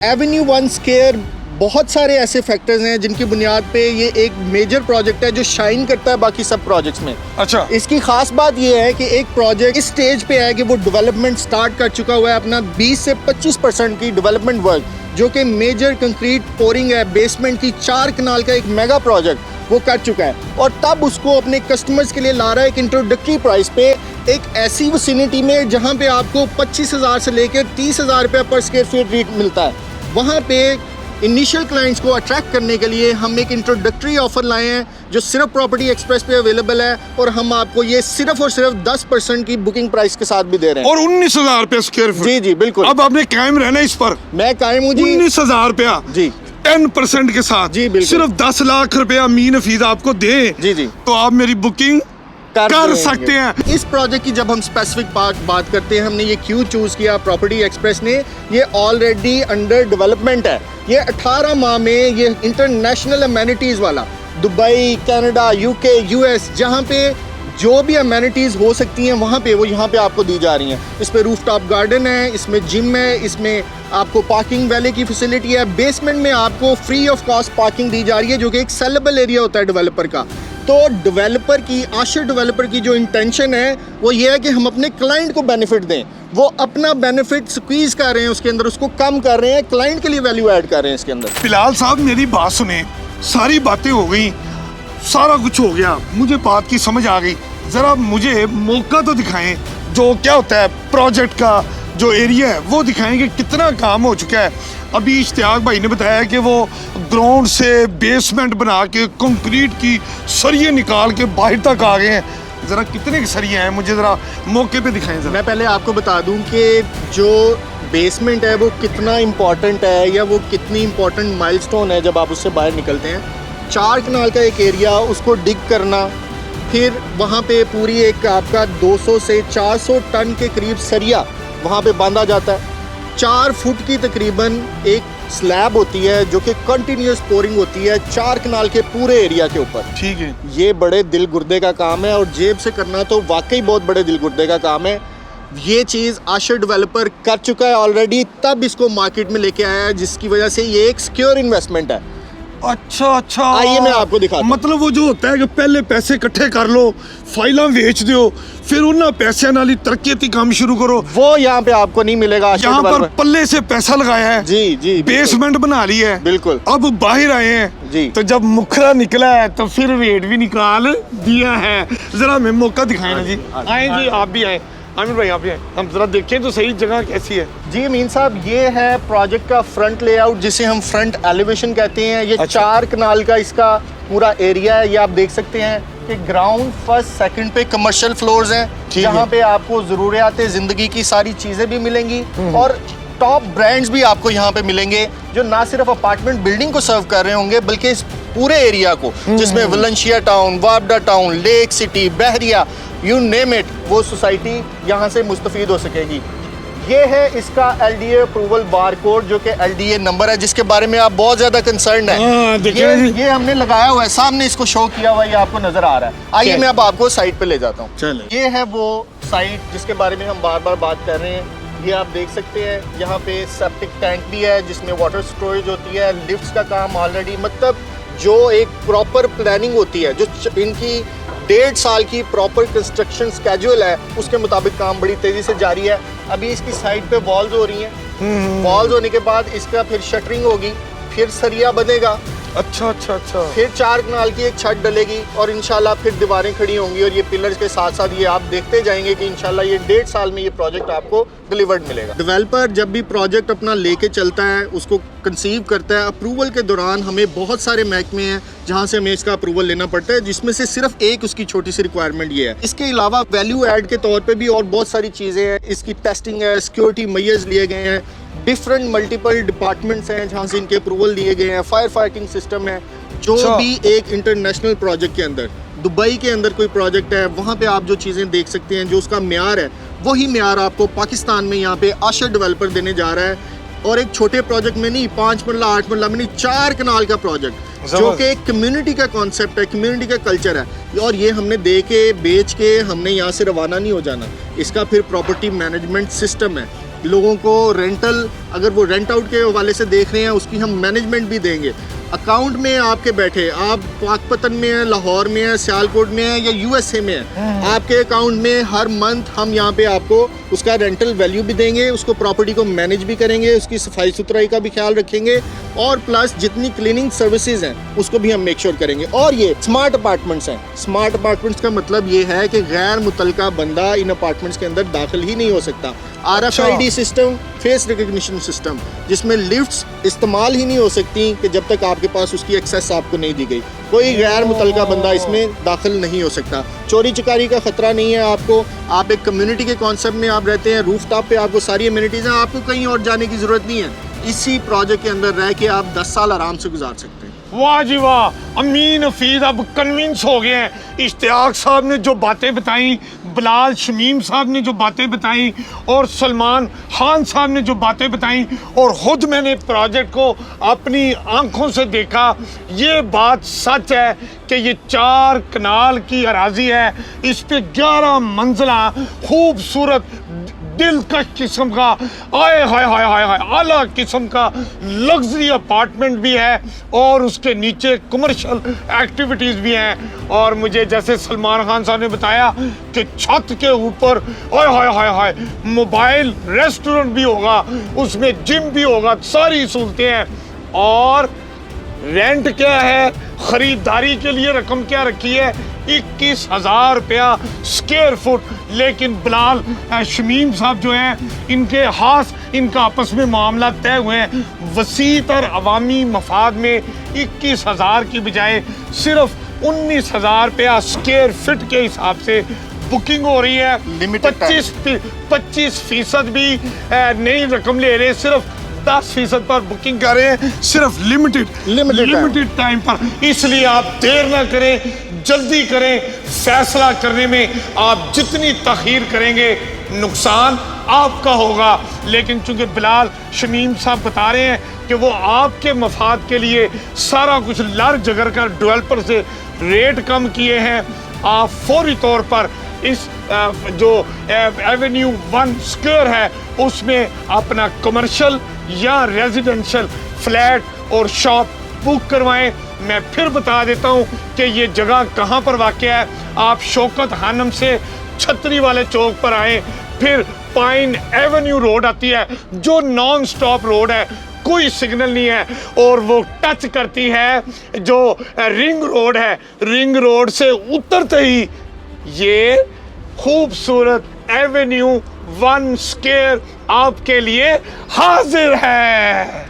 Avenue one square बहुत सारे ऐसे फैक्टर्स हैं जिनकी बुनियाद पे ये एक मेजर प्रोजेक्ट है जो शाइन करता है बाकी सब प्रोजेक्ट्स में। अच्छा, इसकी खास बात ये है कि एक प्रोजेक्ट इस स्टेज पे है कि वो डेवलपमेंट स्टार्ट कर चुका हुआ है अपना 20 से 25% की डेवलपमेंट वर्क, जो कि मेजर कंक्रीट पोरिंग है, बेसमेंट की 4 कनाल का एक मेगा प्रोजेक्ट वो कर चुका है और तब उसको अपने कस्टमर्स के लिए ला रहा है एक इंट्रोडक्टरी प्राइस पे एक ऐसी विसिनिटी में जहाँ पे आपको 25,000 से लेकर 30,000 रुपये पर स्क्वायर फीट रेट मिलता है। वहाँ पे इनिशियल क्लाइंट्स को अट्रैक्ट करने के लिए हम एक इंट्रोडक्टरी ऑफर लाए हैं जो सिर्फ प्रॉपर्टी एक्सप्रेस पे अवेलेबल है और हम आपको ये सिर्फ और सिर्फ 10% की बुकिंग प्राइस के साथ भी दे रहे हैं। और 19,000 रुपये स्क्वायर फीट। जी जी बिल्कुल। अब आपने कायम रहना इस पर। मैं कायम हूँ जी। 19,000 रुपया जी 10% के साथ। जी बिल्कुल। सिर्फ 10 लाख रुपया मीन फीस आपको दे। जी जी तो आप मेरी बुकिंग कर सकते हैं। इस प्रोजेक्ट की जब हम स्पेसिफिक बात करते हैं, हमने ये क्यों चूज किया प्रॉपर्टी एक्सप्रेस ने, ये ऑलरेडी अंडर डेवलपमेंट है। ये 18 माह में ये इंटरनेशनल अमेनिटीज वाला दुबई, कनाडा, यूके, यूएस, जहाँ पे जो भी अमेनिटीज हो सकती हैं वहाँ पे वो यहाँ पे आपको दी जा रही हैं। इस पे रूफटॉप गार्डन है, इसमें जिम है, इसमें आपको पार्किंग वैले की फैसिलिटी है, बेसमेंट में आपको फ्री ऑफ कॉस्ट पार्किंग दी जा रही है जो कि एक सेलेबल एरिया होता है डेवलपर का। तो डेवलपर की आशिर डेवलपर की जो इंटेंशन है वो ये है कि हम अपने क्लाइंट को बेनिफिट दें। वो अपना बेनिफिट स्क्वीज कर रहे हैं उसके अंदर, उसको कम कर रहे हैं, क्लाइंट के लिए वैल्यू ऐड कर रहे हैं इसके अंदर। फिलहाल साहब मेरी बात सुने, सारी बातें हो गई, सारा कुछ हो गया, मुझे बात की समझ आ गई। जरा मुझे मौका तो दिखाएं, जो क्या होता है प्रोजेक्ट का जो एरिया है वो दिखाएं कि कितना काम हो चुका है। अभी इश्तियाक भाई ने बताया कि वो ग्राउंड से बेसमेंट बना के कंक्रीट की सरिये निकाल के बाहर तक आ गए हैं। ज़रा कितने सरिये हैं मुझे ज़रा मौके पे दिखाएं। ज़रा मैं पहले आपको बता दूं कि जो बेसमेंट है वो कितना इम्पॉर्टेंट है या वो कितनी इम्पॉर्टेंट माइलस्टोन है जब आप उससे बाहर निकलते हैं। 4 कनाल का एक एरिया, उसको डिग करना, फिर वहाँ पे पूरी एक आपका 200 से 400 टन के करीब सरिया वहाँ पे बांधा जाता है। 4 फुट की तकरीबन एक स्लैब होती है जो कि कंटिन्यूस पोरिंग होती है 4 कनाल के पूरे एरिया के ऊपर। ठीक है, ये बड़े दिल गुर्दे का काम है और जेब से करना तो वाकई बहुत बड़े दिल गुर्दे का काम है। ये चीज़ आशिर डेवलपर कर चुका है ऑलरेडी, तब इसको मार्केट में लेके आया है, जिसकी वजह से ये एक सिक्योर इन्वेस्टमेंट है। अच्छा अच्छा, आइए मैं आपको दिखाता हूं। मतलब वो जो होता है कि पहले पैसे इकट्ठे कर लो, फाइलां बेच दो, फिर उन्हें पैसे नाली तरक्की काम शुरू करो, वो यहाँ पे आपको नहीं मिलेगा। यहाँ पर पल्ले से पैसा लगाया है, जी जी, बेसमेंट बना ली है, बिल्कुल, अब बाहर आए हैं जी। तो जब मुखरा निकला है तो फिर रेट भी निकाल दिया है। जरा हमें मौका दिखाएं ना जी। आए जी, आप भी आए, आमिर भाई आप भी आए, हम जरा देखें तो सही जगह कैसी है। जी अमीन साहब, ये है प्रोजेक्ट का फ्रंट लेआउट जिसे हम फ्रंट एलिवेशन कहते हैं। ये 4 कनाल का इसका पूरा एरिया है। ये आप देख सकते हैं कि ग्राउंड, फर्स्ट, सेकंड पे कमर्शियल फ्लोर्स हैं जहाँ पे आपको ज़रूरियात ज़िंदगी की सारी चीज़ें भी मिलेंगी और टॉप ब्रांड्स भी आपको यहाँ पे मिलेंगे जो ना सिर्फ अपार्टमेंट बिल्डिंग को सर्व कर रहे होंगे बल्कि इस पूरे एरिया को, जिसमें वलेंशिया टाउन, वापडा town, lake city, Bahria, you name it, वो सोसाइटी यहाँ से मुस्तफीद हो सकेगी। ये है इसका LDA अप्रूवल बार कोड जो कि LDA नंबर है जिसके बारे में आप बहुत ज़्यादा कंसर्न है। ये हमने लगाया हुआ है, सामने इसको शो किया हुआ है, ये आपको नज़र आ रहा है। आइए मैं अब आपको साइट पे ले जाता हूँ। ये है वो साइट जिसके बारे में हम बार बार बात कर रहे हैं। ये आप देख सकते हैं यहाँ पे सेप्टिक टैंक भी है जिसमें वाटर स्टोरेज होती है, लिफ्ट्स का काम ऑलरेडी, मतलब जो एक प्रॉपर प्लानिंग होती है, जो इनकी 1.5 साल की प्रॉपर कंस्ट्रक्शन स्केड्यूल है, उसके मुताबिक काम बड़ी तेजी से जारी है। अभी इसकी साइड पे वॉल्स हो रही हैं, वॉल्स होने के बाद इसका फिर शटरिंग होगी, फिर सरिया बनेगा। अच्छा अच्छा अच्छा, फिर 4 कनाल की एक छत डलेगी और इंशाल्लाह फिर दीवारें खड़ी होंगी और ये पिलर्स के साथ साथ ये आप देखते जाएंगे कि इंशाल्लाह ये 1.5 साल में ये प्रोजेक्ट आपको डिलीवर्ड मिलेगा। डेवलपर जब भी प्रोजेक्ट अपना लेके चलता है, उसको कंसीव करता है, अप्रूवल के दौरान हमें बहुत सारे महकमे हैं जहाँ से हमें इसका अप्रूवल लेना पड़ता है, जिसमें से सिर्फ एक उसकी छोटी सी रिक्वायरमेंट ये है। इसके अलावा वैल्यू ऐड के तौर पर भी और बहुत सारी चीज़ें हैं। इसकी टेस्टिंग है, सिक्योरिटी मेजर्स लिए गए हैं, डिफरेंट मल्टीपल डिपार्टमेंट्स हैं जहाँ से इनके अप्रूवल दिए गए हैं, फायर फाइटिंग सिस्टम है। जो भी एक इंटरनेशनल प्रोजेक्ट के अंदर, दुबई के अंदर कोई प्रोजेक्ट है, वहाँ पे आप जो चीज़ें देख सकते हैं, जो उसका म्यार है, वही म्यार आपको पाकिस्तान में यहाँ पे आशिर डेवलपर देने जा रहा है। और एक छोटे प्रोजेक्ट में नहीं, 5 मरला 8 मरला में नहीं, 4 कनाल का प्रोजेक्ट जो कि एक कम्युनिटी का कॉन्सेप्ट है, कम्युनिटी का कल्चर है। और ये हमने दे के बेच के हमने यहाँ से रवाना नहीं हो जाना, इसका फिर प्रॉपर्टी मैनेजमेंट सिस्टम है। लोगों को रेंटल, अगर वो रेंट आउट के हवाले से देख रहे हैं, उसकी हम मैनेजमेंट भी देंगे। अकाउंट में आपके बैठे, आप पाकपतन में है, लाहौर में है, सियालकोट में है या यूएसए में है, आपके अकाउंट में हर मंथ हम यहाँ पे आपको उसका रेंटल वैल्यू भी देंगे, उसको प्रॉपर्टी को मैनेज भी करेंगे, उसकी सफाई सुथराई का भी ख्याल रखेंगे, और प्लस जितनी क्लीनिंग सर्विसेज हैं उसको भी हम मेक श्योर करेंगे। और ये स्मार्ट अपार्टमेंट्स हैं। स्मार्ट अपार्टमेंट्स का मतलब ये है कि गैर मुतलका बंदा इन अपार्टमेंट्स के अंदर दाखिल ही नहीं हो सकता। RFID system, face recognition system, जिसमें लिफ्ट्स इस्तेमाल ही नहीं हो सकती कि जब तक आपके पास उसकी एक्सेस आपको नहीं दी गई। कोई गैर मुतलका बंदा इसमें दाखिल नहीं हो सकता। चोरी चकारी का खतरा नहीं है आपको। आप एक कम्युनिटी के कॉन्सेप्ट में आप रहते हैं, रूफ टॉप पे आपको सारी एमिनिटीज़ हैं, आपको कहीं और जाने की ज़रूरत नहीं है। इसी प्रोजेक्ट के अंदर रह के आप 10 साल आराम से गुजार सकते हैं। वाह जी वाह, अमीन हफीज अब कन्विंस हो गए हैं। इश्तियाक साहब ने जो बातें बताई, बिलाल शमीम साहब ने जो बातें बताई, और सलमान खान साहब ने जो बातें बताई, और खुद मैंने प्रोजेक्ट को अपनी आंखों से देखा। ये बात सच है कि ये 4 कनाल की अराजी है, इस पे 11 मंजिला खूबसूरत दिलकश किस्म का, आए हाय हाय हाय हाय आला किस्म का लग्जरी अपार्टमेंट भी है, और उसके नीचे कमर्शियल एक्टिविटीज़ भी हैं। और मुझे जैसे सलमान खान साहब ने बताया कि छत के ऊपर आए हाय हाय हाय मोबाइल रेस्टोरेंट भी होगा, उसमें जिम भी होगा, सारी सहूलतें हैं। और रेंट क्या है, खरीदारी के लिए रकम क्या रखी है, 21,000 रुपया स्क्वायर फुट। लेकिन बिलाल शमीम साहब जो हैं, इनके हाथ, इनका आपस में मामला तय हुए हैं। वसीत और अवामी मफाद में 21,000 की बजाय सिर्फ 19,000 रुपया स्क्वायर फिट के हिसाब से बुकिंग हो रही है। 25% भी नई रकम ले रहे, सिर्फ 10% पर बुकिंग कर रहे हैं, सिर्फ लिमिटेड टाइम पर। इसलिए आप देर ना करें, जल्दी करें। फैसला करने में आप जितनी तखीर करेंगे नुकसान आपका होगा। लेकिन चूंकि बिलाल शमीम साहब बता रहे हैं कि वो आपके मफाद के लिए सारा कुछ लड़ जगर कर डेवलपर से रेट कम किए हैं, आप फौरी तौर पर इस जो एवेन्यू 1 स्क्वायर है उसमें अपना कमर्शियल या रेजिडेंशियल फ्लैट और शॉप बुक करवाएं। मैं फिर बता देता हूं कि ये जगह कहां पर वाक़या है। आप शौकत खानम से छतरी वाले चौक पर आए, फिर पाइन एवेन्यू रोड आती है जो नॉन स्टॉप रोड है, कोई सिग्नल नहीं है, और वो टच करती है जो रिंग रोड है। रिंग रोड से उतरते ही ये खूबसूरत एवेन्यू 1 स्क्वायर आपके लिए हाजिर है।